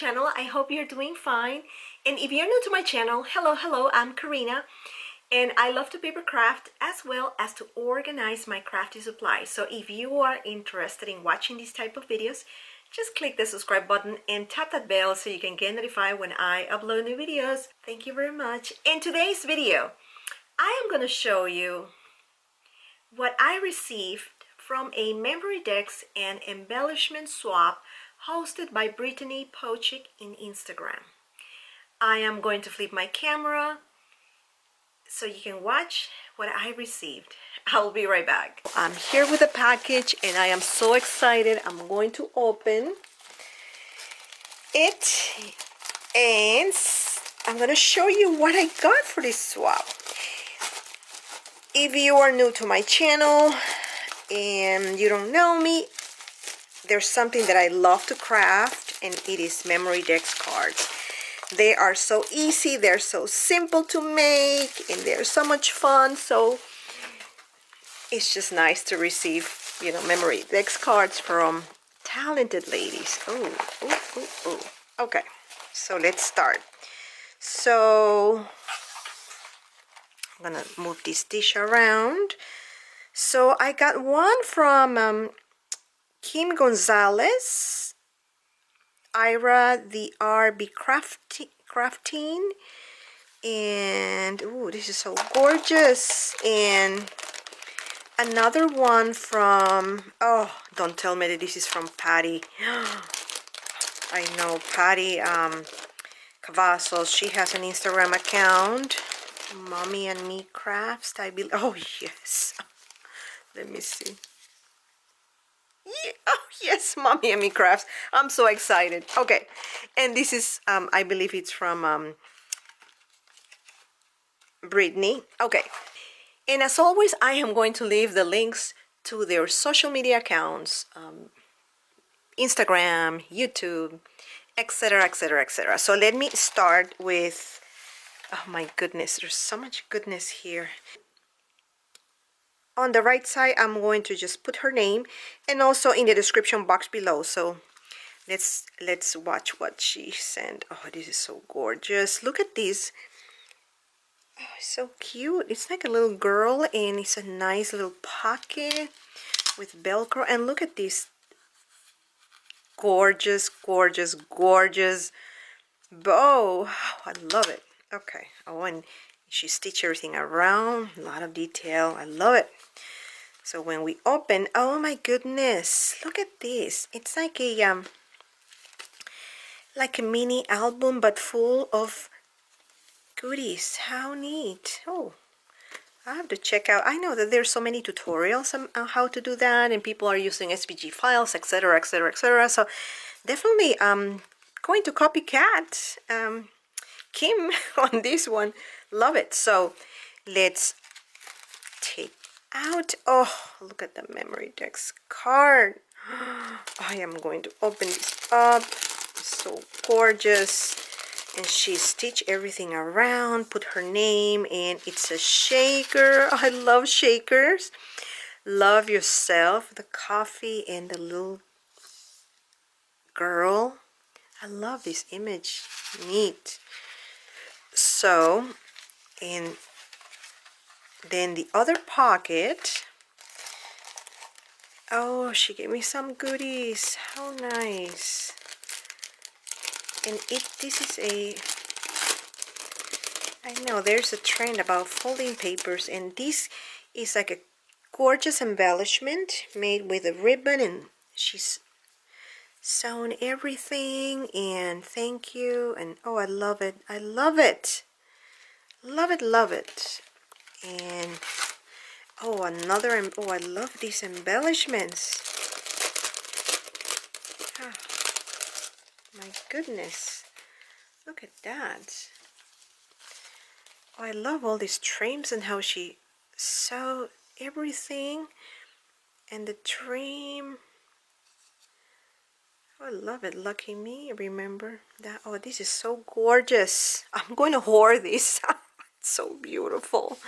channel. I hope you're doing fine. And if you're new to my channel, hello, I'm Karina. And I love to paper craft as well as to organize my crafty supplies. So if you are interested in watching these type of videos, just click the subscribe button and tap that bell so you can get notified when I upload new videos. Thank you very much. In today's video, I am going to show you what I received from a memory decks and embellishment swap hosted by Brittany Pochick in Instagram. I am going to flip my camera so you can watch what I received. I'll be right back. I'm here with a package and I am so excited. I'm going to open it and I'm going to show you what I got for this swap. If you are new to my channel and you don't know me, there's something that I love to craft, and it is memory decks cards. They are so easy, they're so simple to make, and they're so much fun. So it's just nice to receive, you know, memory decks cards from talented ladies. Oh. Okay, so let's start. So I'm gonna move this dish around. So I got one from Kim Gonzalez, Ira the RB Crafting, and ooh, this is so gorgeous. And another one from, oh, don't tell me that this is from Patty. I know Patty Cavazos. She has an Instagram account, Mommy and Me Crafts, I believe. Oh yes. Let me see. Yeah, oh yes, Mommy and Me Crafts. I'm so excited. Okay, and this is I believe it's from Brittany. Okay, and as always, I am going to leave the links to their social media accounts, Instagram, YouTube, etc, etc, etc. So let me start with, oh my goodness, there's so much goodness here. On the right side, I'm going to just put her name, and also in the description box below. So let's watch what she sent. Oh, this is so gorgeous. Look at this. Oh, it's so cute. It's like a little girl, and it's a nice little pocket with Velcro. And look at this gorgeous bow. Oh, I love it. Okay. Oh, and she stitched everything around. A lot of detail. I love it. So when we open, oh my goodness, look at this. It's like a mini album, but full of goodies. How neat. Oh, I have to check out. I know that there's so many tutorials on how to do that, and people are using SVG files, etc, etc, etc. So definitely going to copycat Kim on this one. Love it. So let's take out, oh, look at the memory decks card. I am going to open this up. It's so gorgeous. And she stitched everything around, put her name in. It's a shaker. I love shakers. Love yourself, the coffee, and the little girl. I love this image. Neat. So, and then the other pocket, oh, she gave me some goodies. How nice. And this is a, I know there's a trend about folding papers, and this is like a gorgeous embellishment made with a ribbon, and she's sewn everything, and thank you. And oh, I love it. I love it. Love it. And oh, another, oh, I love these embellishments. Oh, my goodness, look at that. Oh, I love all these trims and how she sewed everything, and the trim. Oh, I love it. Lucky me. Remember that. Oh, this is so gorgeous. I'm going to hoard this. So beautiful.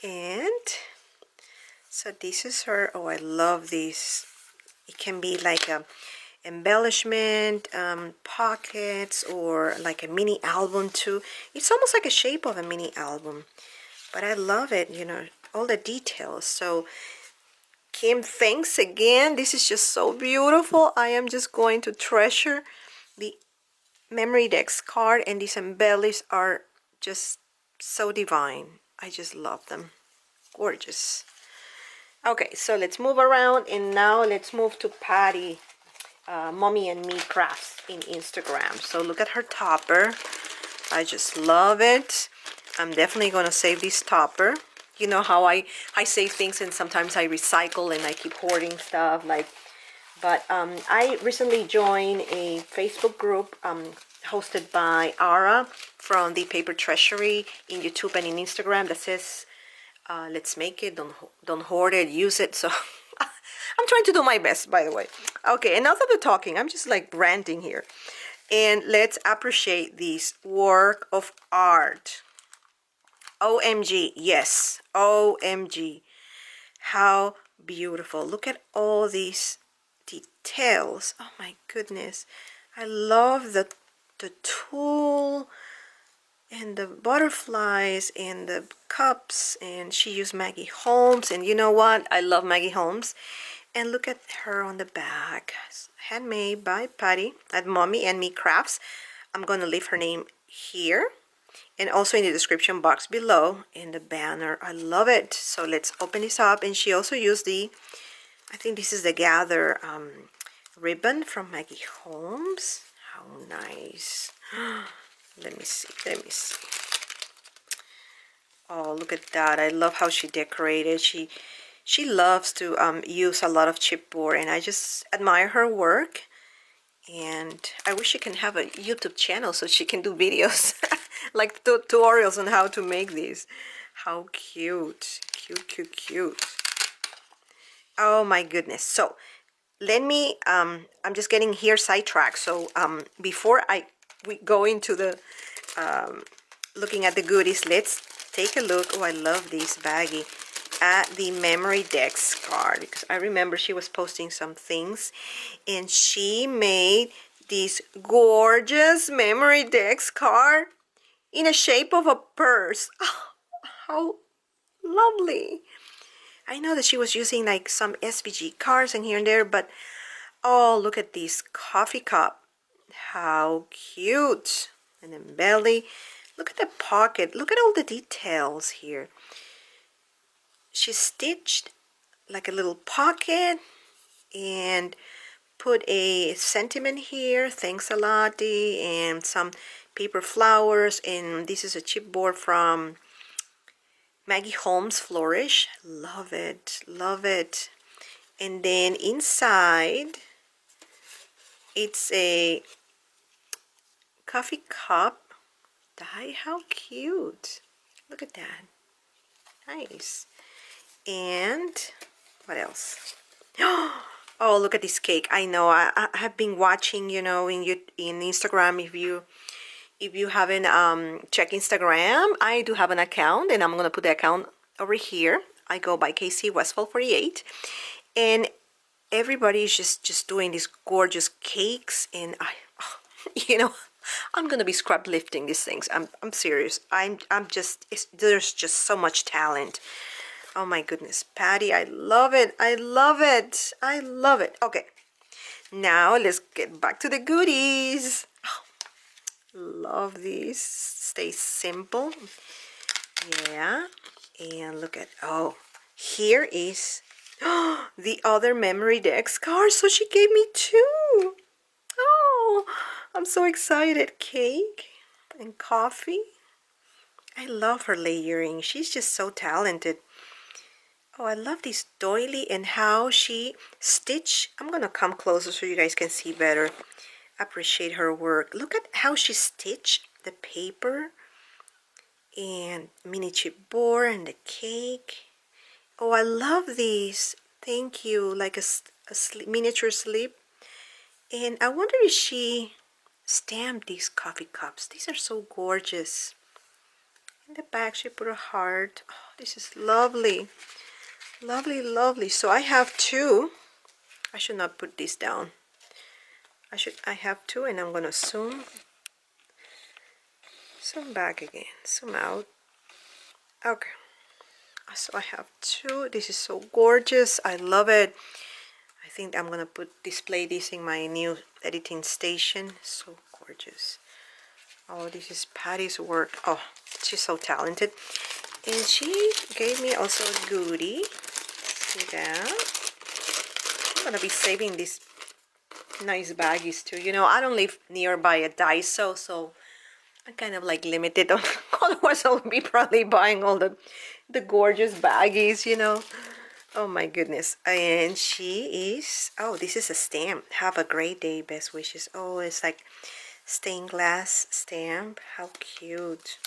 And so this is her. Oh, I love this. It can be like a embellishment pockets, or like a mini album too. It's almost like a shape of a mini album, but I love it, you know, all the details. So Kim, thanks again. This is just so beautiful. I am just going to treasure the memory decks card, and these embellish are just so divine. I just love them. Gorgeous. Okay, so let's move around, and now let's move to Patty, Mommy and Me Crafts in Instagram. So look at her topper. I just love it. I'm definitely going to save this topper. You know how I save things, and sometimes I recycle and I keep hoarding stuff. But I recently joined a Facebook group hosted by Ara from the Paper Treasury in YouTube and in Instagram that says, let's make it, don't hoard it, use it. So I'm trying to do my best, by the way. Okay, enough of the talking. I'm just like ranting here. And let's appreciate this work of art. OMG, yes, OMG. How beautiful. Look at all these details. Oh my goodness. I love the tool and the butterflies and the cups, and she used Maggie Holmes, and you know what? I love Maggie Holmes. And look at her on the back. Handmade by Patty at Mommy and Me Crafts. I'm going to leave her name here and also in the description box below in the banner. I love it. So let's open this up. And she also used the, I think this is the Gather ribbon from Maggie Holmes. How nice. Let me see. Oh, look at that. I love how she decorated. She loves to use a lot of chipboard, and I just admire her work. And I wish she can have a YouTube channel so she can do videos like tutorials on how to make these. How cute. Cute. Oh my goodness. So let me I'm just getting here sidetracked. So before we go into the looking at the goodies, let's take a look. Oh, I love this baggie. At the memory decks card, because I remember she was posting some things, and she made this gorgeous memory decks card in a shape of a purse. Oh, how lovely. I know that she was using like some SVG cards in here and there, but oh, look at this coffee cup. How cute. And then belly. Look at the pocket. Look at all the details here. She stitched like a little pocket and put a sentiment here. Thanks a lot, and some paper flowers. And this is a chipboard from Maggie Holmes Flourish. Love it. And then inside, it's a coffee cup die. How cute. Look at that. Nice. And what else? Oh, look at this cake. I know I have been watching, you know, in Instagram. If you haven't checked Instagram, I do have an account, and I'm gonna put the account over here. I go by KC Westfall 48, and everybody is just doing these gorgeous cakes, and you know, I'm gonna be scrap lifting these things. I'm serious. I'm just there's just so much talent. Oh my goodness, Patty, I love it. Okay, now let's get back to the goodies. Oh, love these. Stay simple. Yeah, and look at, oh, here is the other memory decks card. So she gave me two. Oh, I'm so excited. Cake and coffee. I love her layering. She's just so talented. Oh, I love this doily and how she stitched. I'm going to come closer so you guys can see better. Appreciate her work. Look at how she stitched the paper and mini chipboard and the cake. Oh, I love these. Thank you. Like a miniature slip. And I wonder if she stamped these coffee cups. These are so gorgeous. In the back, she put a heart. Oh, this is lovely. Lovely. So I have two. I should not put this down. I have two, and I'm gonna zoom back again, zoom out. Okay, so I have two. This is so gorgeous. I love it. I think I'm gonna display this in my new editing station. So gorgeous. Oh, this is Patty's work. Oh, she's so talented. And she gave me also a goodie. See that? I'm gonna be saving these nice baggies too. You know, I don't live nearby a Daiso, so I'm kind of like limited on, otherwise I'll be probably buying all the gorgeous baggies, you know. Oh my goodness. And she is, oh, this is a stamp. Have a great day, best wishes. Oh, it's like stained glass stamp. How cute.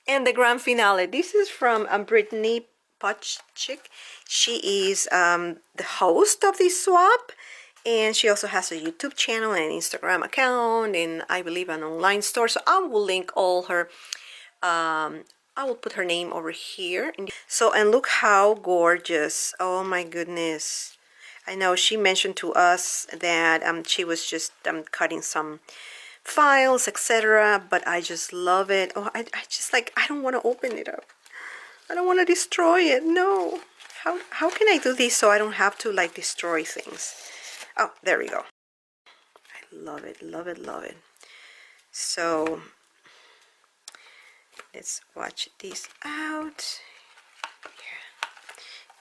And the grand finale, this is from Brittany Pochick. She is the host of this swap, and she also has a YouTube channel and Instagram account, and I believe an online store. So I will link all her, I will put her name over here. So, and look how gorgeous. Oh my goodness. I know she mentioned to us that she was just cutting some files, etc., but I just love it. Oh, I just like, I don't want to open it up. I don't want to destroy it. No. How can I do this so I don't have to like destroy things? Oh, there we go. I love it, love it, love it. So let's watch this out.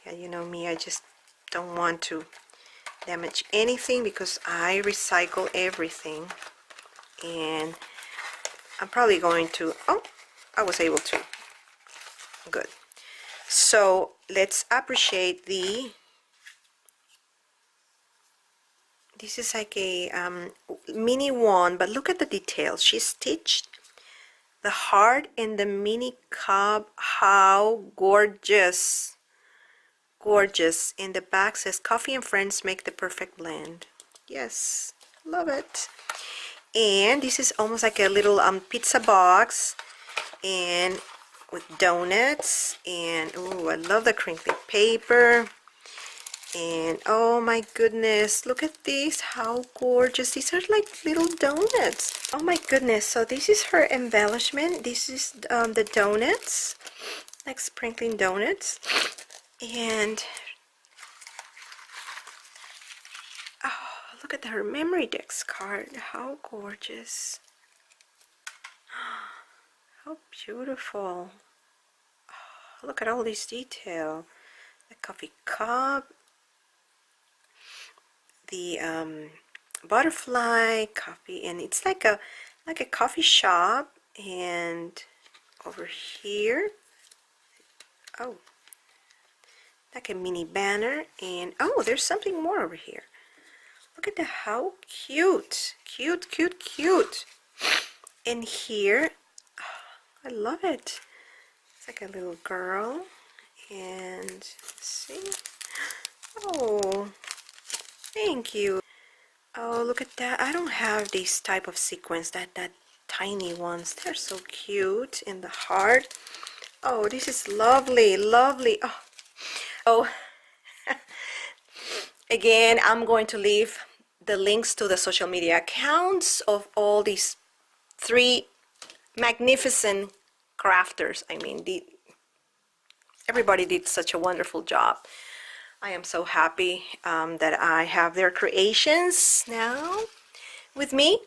Yeah, you know me, I just don't want to damage anything because I recycle everything. And I'm probably going to, oh, I was able to. Good. So let's appreciate this is like a mini one, but look at the details. She stitched the heart and the mini cup. How gorgeous. Gorgeous. In the back says, coffee and friends make the perfect blend. Yes, love it. And this is almost like a little pizza box, and with donuts, and oh, I love the crinkly paper. And oh my goodness, look at these, how gorgeous. These are like little donuts. Oh my goodness. So this is her embellishment. This is the donuts, like sprinkling donuts. And oh, look at her memory decks card. How gorgeous. How beautiful. Oh, look at all this detail. The coffee cup, the butterfly coffee, and it's like a coffee shop. And over here, oh, like a mini banner. And oh, there's something more over here. Look at how cute, cute, cute, cute. And here, oh, I love it. It's like a little girl. And let's see. Oh, thank you. Oh, look at that. I don't have these type of sequins, that tiny ones. They're so cute in the heart. Oh, this is lovely, lovely. Oh, again, I'm going to leave the links to the social media accounts of all these three magnificent crafters. I mean, everybody did such a wonderful job. I am so happy that I have their creations now with me.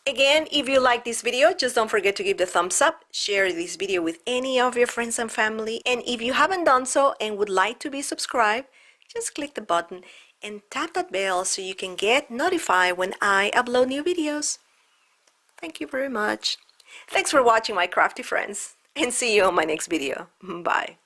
Again, if you like this video, just don't forget to give the thumbs up, share this video with any of your friends and family, and if you haven't done so and would like to be subscribed, just click the button and tap that bell so you can get notified when I upload new videos. Thank you very much. Thanks for watching, my crafty friends, and see you on my next video. Bye.